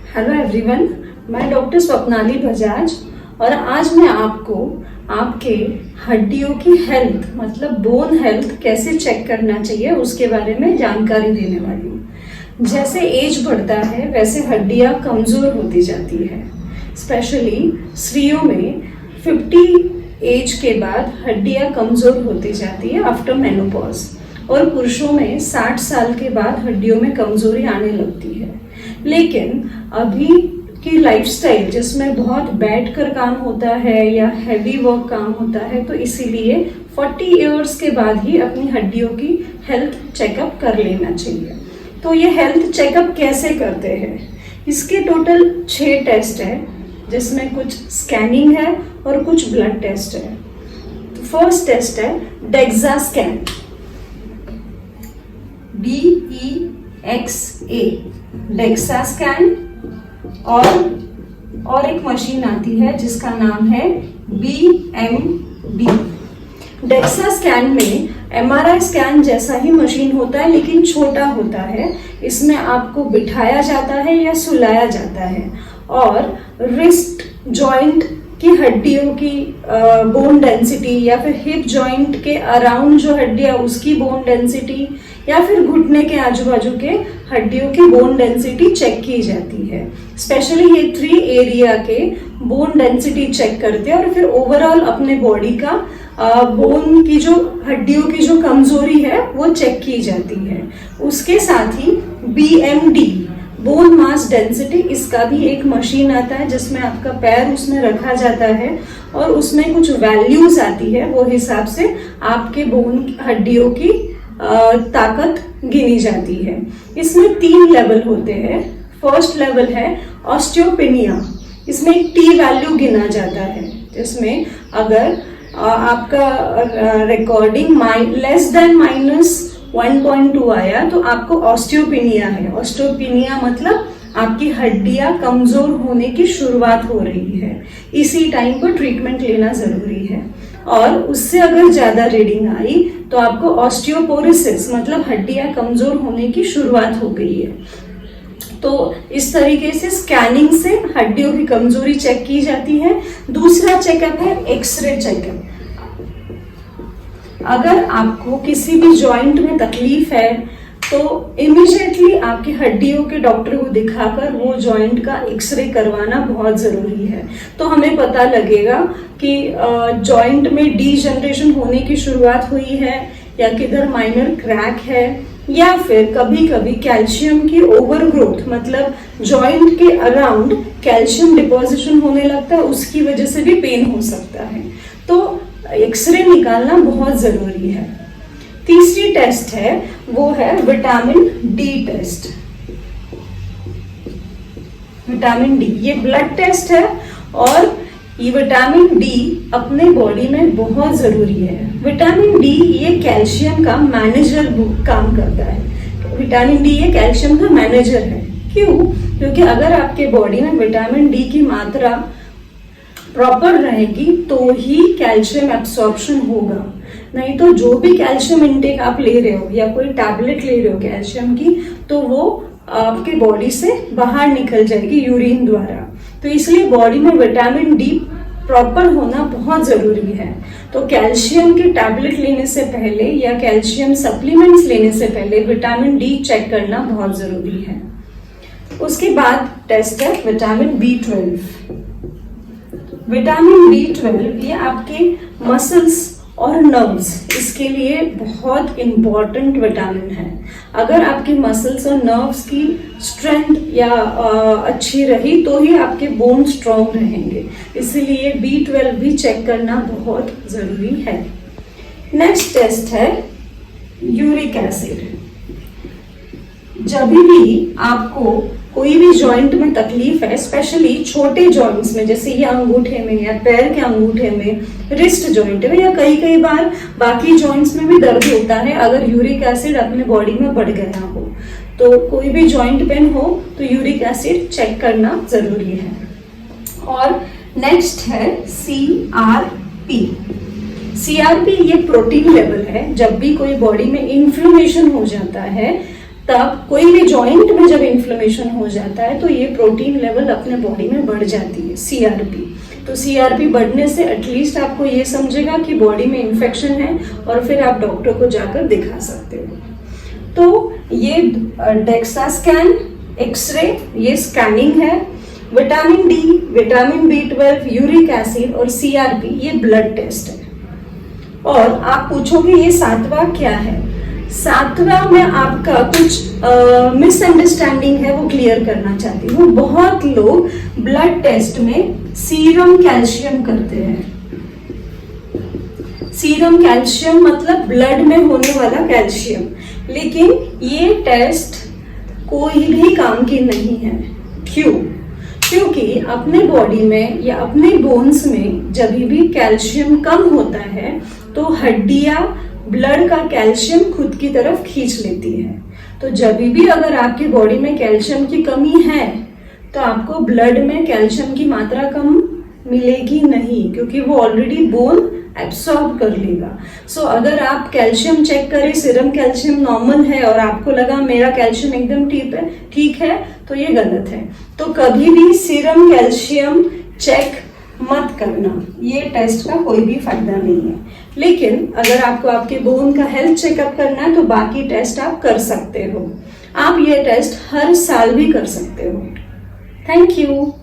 Hello everyone, मैं doctor Swapnali Bajaj और आज मैं आपको आपके हड्डियों की हेल्थ मतलब बोन हेल्थ कैसे चेक करना चाहिए उसके बारे में जानकारी देने वाली हूँ। जैसे एज बढ़ता है वैसे हड्डियाँ कमज़ोर होती जाती है। स्पेशली स्त्रियों में 50 एज के बाद हड्डियाँ कमज़ोर होती जाती है आफ्टर मेनोपॉज, और पुरुषों में 60 साल के बाद हड्डियों में कमज़ोरी आने लगती है। लेकिन अभी की लाइफस्टाइल जिसमें बहुत बैठकर काम होता है या हैवी वर्क काम होता है, तो इसीलिए 40 इयर्स के बाद ही अपनी हड्डियों की हेल्थ चेकअप कर लेना चाहिए। तो ये हेल्थ चेकअप कैसे करते हैं? इसके टोटल 6 टेस्ट है, जिसमें कुछ स्कैनिंग है और कुछ ब्लड टेस्ट है। तो फर्स्ट टेस्ट है DEXA scan, DEXA DEXA scan, और एक मशीन आती है जिसका नाम है BMD। डेक्सा स्कैन में MRI स्कैन जैसा ही मशीन होता है लेकिन छोटा होता है। इसमें आपको बिठाया जाता है या सुलाया जाता है और रिस्ट जॉइंट की हड्डियों की बोन डेंसिटी या फिर हिप जॉइंट के अराउंड जो हड्डियां उसकी बोन डेंसिटी या फिर घुटने के आजू बाजू के हड्डियों की बोन डेंसिटी चेक की जाती है। स्पेशली ये 3 एरिया के बोन डेंसिटी चेक करते हैं और फिर ओवरऑल अपने बॉडी का बोन की जो हड्डियों की जो कमजोरी है वो चेक की जाती है। उसके साथ ही BMD बोन मास डेंसिटी, इसका भी एक मशीन आता है जिसमें आपका पैर उसमें रखा जाता है और उसमें कुछ वैल्यूज आती है, वो हिसाब से आपके बोन हड्डियों की ताकत गिनी जाती है। इसमें 3 लेवल होते हैं। फर्स्ट लेवल है ऑस्टियोपेनिया, इसमें एक T वैल्यू गिना जाता है, जिसमें अगर आपका रिकॉर्डिंग लेस देन -1.2 आया तो आपको ऑस्टियोपेनिया है। ऑस्टियोपेनिया मतलब आपकी हड्डियां कमजोर होने की शुरुआत हो रही है, इसी टाइम पर ट्रीटमेंट लेना जरूरी है। और उससे अगर ज्यादा रीडिंग आई तो आपको ऑस्टियोपोरोसिस मतलब हड्डियां कमजोर होने की शुरुआत हो गई है। तो इस तरीके से स्कैनिंग से हड्डियों की कमजोरी चेक की जाती है। दूसरा चेकअप है एक्सरे चेकअप। अगर आपको किसी भी जॉइंट में तकलीफ है तो इमीडिएटली आपकी हड्डियों के डॉक्टर को दिखाकर वो जॉइंट का एक्सरे करवाना बहुत जरूरी है। तो हमें पता लगेगा कि जॉइंट में डीजनरेशन होने की शुरुआत हुई है या किधर माइनर क्रैक है, या फिर कभी कभी कैल्शियम की ओवर ग्रोथ मतलब जॉइंट के अराउंड कैल्शियम डिपोजिशन होने लगता है, उसकी वजह से भी पेन हो सकता है। तो एक्सरे निकालना बहुत जरूरी है। तीसरी टेस्ट है वो है vitamin D test. Vitamin D ये ब्लड टेस्ट है और ये विटामिन D अपने बॉडी में बहुत जरूरी है। विटामिन D ये कैल्शियम का मैनेजर काम करता है। विटामिन D ये कैल्शियम का मैनेजर है। क्यों? क्योंकि अगर आपके बॉडी में विटामिन D की मात्रा प्रॉपर रहेगी तो ही कैल्शियम एब्सॉर्प्शन होगा। नहीं तो जो भी कैल्शियम इंटेक आप ले रहे हो या कोई टैबलेट ले रहे हो कैल्शियम की, तो वो आपके बॉडी से बाहर निकल जाएगी यूरिन द्वारा। तो इसलिए बॉडी में विटामिन D प्रॉपर होना बहुत जरूरी है। तो कैल्शियम की टैबलेट लेने से पहले या कैल्शियम सप्लीमेंट्स लेने से पहले विटामिन D चेक करना बहुत जरूरी है। उसके बाद टेस्ट है विटामिन B12। विटामिन B12 ये आपके मसल्स और नर्व्स, इसके लिए बहुत इम्पॉर्टेंट विटामिन है। अगर आपके मसल्स और नर्व्स की स्ट्रेंथ या अच्छी रही तो ही आपके बोन स्ट्रॉन्ग रहेंगे, इसलिए B12 भी चेक करना बहुत जरूरी है। नेक्स्ट टेस्ट है यूरिक एसिड। जब भी आपको कोई भी जॉइंट में तकलीफ है, स्पेशली छोटे जॉइंट्स में जैसे ये अंगूठे में या पैर के अंगूठे में, रिस्ट जॉइंट में या कई बार बाकी जॉइंट्स में भी दर्द होता है, अगर यूरिक एसिड अपने बॉडी में बढ़ गया हो तो कोई भी जॉइंट पेन हो तो यूरिक एसिड चेक करना जरूरी है। और नेक्स्ट है CRP ये प्रोटीन लेवल है। जब भी कोई बॉडी में इन्फ्लेमेशन हो जाता है तब कोई भी जॉइंट में जब इन्फ्लेमेशन हो जाता है तो ये प्रोटीन लेवल अपने बॉडी में बढ़ जाती है, सीआरपी। तो सीआरपी बढ़ने से एटलीस्ट आपको ये समझेगा कि बॉडी में इन्फेक्शन है और फिर आप डॉक्टर को जाकर दिखा सकते हो। तो ये डेक्सा स्कैन, एक्सरे, ये स्कैनिंग है। Vitamin D, vitamin B12, uric acid और सीआरपी ये ब्लड टेस्ट है। और आप पूछोगे ये 7वां क्या है? 7वां में आपका कुछ मिसअंडरस्टैंडिंग है, वो क्लियर करना चाहती हूँ। बहुत लोग ब्लड टेस्ट में सीरम कैल्शियम करते हैं। सीरम कैल्शियम मतलब ब्लड में होने वाला कैल्शियम, लेकिन ये टेस्ट कोई भी काम की नहीं है। क्यों? क्योंकि अपने बॉडी में या अपने बोन्स में जब भी कैल्शियम कम होता है तो हड्डियां ब्लड का कैल्शियम खुद की तरफ खींच लेती है। तो जब भी अगर आपकी बॉडी में कैल्शियम की कमी है तो आपको ब्लड में कैल्शियम की मात्रा कम मिलेगी नहीं, क्योंकि वो ऑलरेडी बोन एब्सॉर्ब कर लेगा। सो अगर आप कैल्शियम चेक करें, सीरम कैल्शियम नॉर्मल है और आपको लगा मेरा कैल्शियम एकदम ठीक है, तो ये गलत है। तो कभी भी सीरम कैल्शियम चेक मत करना, ये टेस्ट का कोई भी फायदा नहीं है। लेकिन अगर आपको आपके बोन का हेल्थ चेकअप करना है तो बाकी टेस्ट आप कर सकते हो। आप ये टेस्ट हर साल भी कर सकते हो। Thank you.